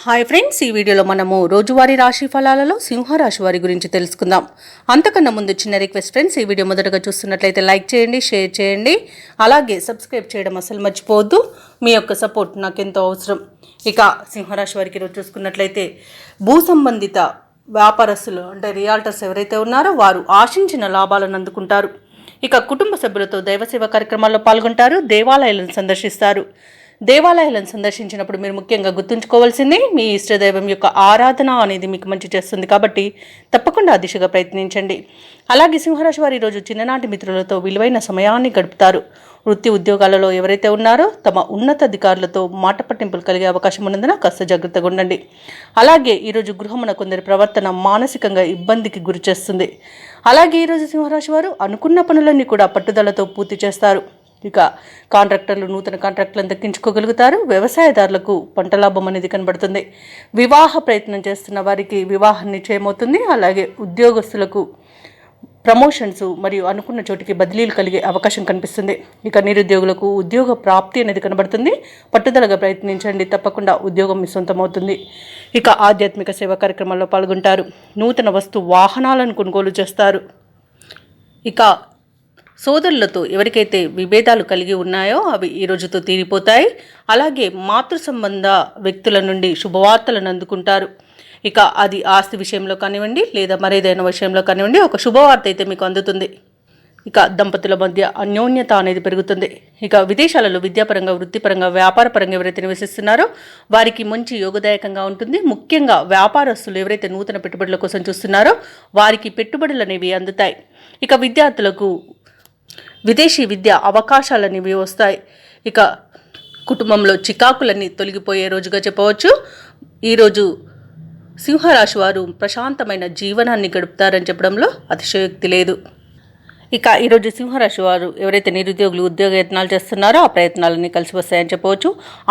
Hi friends, ఈ వీడియోలో మనము రోజువారీ రాశి ఫలాలలో సింహరాశి వారి గురించి తెలుసుకుందాం. అంతకన్నా ముందు చిన్న రిక్వెస్ట్ ఫ్రెండ్స్, ఈ వీడియో మొదటగా చూస్తున్నట్లయితే లైక్ చేయండి, షేర్ చేయండి, అలాగే సబ్స్క్రైబ్ చేయడం అసలు మర్చిపోవద్దు. మీ యొక్క సపోర్ట్ నాకు ఎంతో అవసరం. ఇక సింహరాశి వారికి ఈరోజు చూసుకున్నట్లయితే భూ సంబంధిత వ్యాపారస్తులు అంటే రియాల్టర్స్ ఎవరైతే ఉన్నారో వారు ఆశించిన లాభాలను అందుకుంటారు. ఇక కుటుంబ సభ్యులతో దైవసేవ కార్యక్రమాల్లో పాల్గొంటారు, దేవాలయాలను సందర్శిస్తారు. దేవాలయాలను సందర్శించినప్పుడు మీరు ముఖ్యంగా గుర్తుంచుకోవాల్సింది మీ ఇష్టదైవం యొక్క ఆరాధన అనేది మీకు మంచి చేస్తుంది, కాబట్టి తప్పకుండా ఆ దిశగా ప్రయత్నించండి. అలాగే సింహరాశి వారు ఈరోజు చిన్ననాటి మిత్రులతో విలువైన సమయాన్ని గడుపుతారు. వృత్తి ఉద్యోగాలలో ఎవరైతే ఉన్నారో తమ ఉన్నతాధికారులతో మాట పట్టింపులు కలిగే అవకాశం ఉన్నందున కాస్త జాగ్రత్తగా ఉండండి. అలాగే ఈరోజు గృహమున కొందరి ప్రవర్తన మానసికంగా ఇబ్బందికి గురి చేస్తుంది. అలాగే ఈరోజు సింహరాశి వారు అనుకున్న పనులన్నీ కూడా పట్టుదలతో పూర్తి చేస్తారు. ఇక కాంట్రాక్టర్లు నూతన కాంట్రాక్టులను దక్కించుకోగలుగుతారు. వ్యవసాయదారులకు పంట లాభం అనేది కనబడుతుంది. వివాహ ప్రయత్నం చేస్తున్న వారికి వివాహం నిశ్చయమవుతుంది. అలాగే ఉద్యోగస్తులకు ప్రమోషన్స్ మరియు అనుకున్న చోటికి బదిలీలు కలిగే అవకాశం కనిపిస్తుంది. ఇక నిరుద్యోగులకు ఉద్యోగ ప్రాప్తి అనేది కనబడుతుంది. పట్టుదలగా ప్రయత్నించండి, తప్పకుండా ఉద్యోగం మీ సొంతమవుతుంది. ఇక ఆధ్యాత్మిక సేవా కార్యక్రమాల్లో పాల్గొంటారు. నూతన వస్తు వాహనాలను కొనుగోలు చేస్తారు. ఇక సోదరులతో ఎవరికైతే విభేదాలు కలిగి ఉన్నాయో అవి ఈ రోజుతో తీరిపోతాయి. అలాగే మాతృ సంబంధ వ్యక్తుల నుండి శుభవార్తలను అందుకుంటారు. ఇక అది ఆస్తి విషయంలో కానివ్వండి లేదా మరేదైనా విషయంలో కానివ్వండి, ఒక శుభవార్త అయితే మీకు అందుతుంది. ఇక దంపతుల మధ్య అన్యోన్యత అనేది పెరుగుతుంది. ఇక విదేశాలలో విద్యాపరంగా, వృత్తిపరంగా, వ్యాపారపరంగా ఎవరైతే నివసిస్తున్నారో వారికి మంచి యోగదాయకంగా ఉంటుంది. ముఖ్యంగా వ్యాపారస్తులు ఎవరైతే నూతన పెట్టుబడుల కోసం చూస్తున్నారో వారికి పెట్టుబడులు అనేవి అందుతాయి. ఇక విద్యార్థులకు విదేశీ విద్య అవకాశాలనేవి వస్తాయి. ఇక కుటుంబంలో చికాకులన్నీ తొలగిపోయే రోజుగా చెప్పవచ్చు. ఈరోజు సింహరాశి వారు ప్రశాంతమైన జీవనాన్ని గడుపుతారని చెప్పడంలో అతిశయోక్తి లేదు. ఇక ఈరోజు సింహరాశి వారు ఎవరైతే నిరుద్యోగులు ఉద్యోగ యత్నాలు చేస్తున్నారో ఆ ప్రయత్నాలన్నీ కలిసి వస్తాయని చెప్పవచ్చు.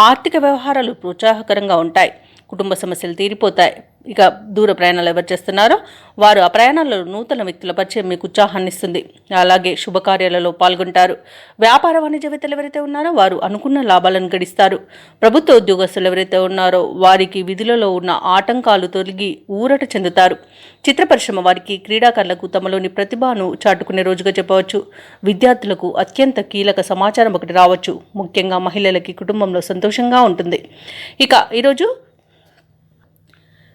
ఆర్థిక వ్యవహారాలు ప్రోత్సాహకరంగా ఉంటాయి. కుటుంబ సమస్యలు తీరిపోతాయి. ఇక దూర ప్రయాణాలు ఎవరు చేస్తున్నారో వారు ఆ ప్రయాణాల్లో నూతన వ్యక్తుల పరిచయం మీకు ఉత్సాహాన్ని ఇస్తుంది. అలాగే శుభకార్యాలలో పాల్గొంటారు. వ్యాపార వాణిజ్యవేత్తలు ఎవరైతే ఉన్నారో వారు అనుకున్న లాభాలను గడిస్తారు. ప్రభుత్వ ఉద్యోగస్తులు ఎవరైతే ఉన్నారో వారికి విధులలో ఉన్న ఆటంకాలు తొలగి ఊరట చెందుతారు. చిత్ర పరిశ్రమ వారికి, క్రీడాకారులకు తమలోని ప్రతిభను చాటుకునే రోజుగా చెప్పవచ్చు. విద్యార్థులకు అత్యంత కీలక సమాచారం ఒకటి రావచ్చు. ముఖ్యంగా మహిళలకి కుటుంబంలో సంతోషంగా ఉంటుంది. ఇక ఈరోజు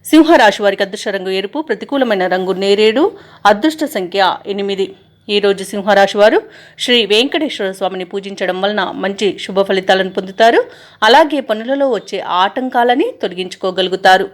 సింహరాశి వారికి అదృష్ట రంగు ఎరుపు, ప్రతికూలమైన రంగు నేరేడు, అదృష్ట సంఖ్య 8. ఈరోజు సింహరాశి వారు శ్రీ వెంకటేశ్వర స్వామిని పూజించడం వలన మంచి శుభ ఫలితాలను పొందుతారు. అలాగే పనులలో వచ్చే ఆటంకాలని తొలగించుకోగలుగుతారు.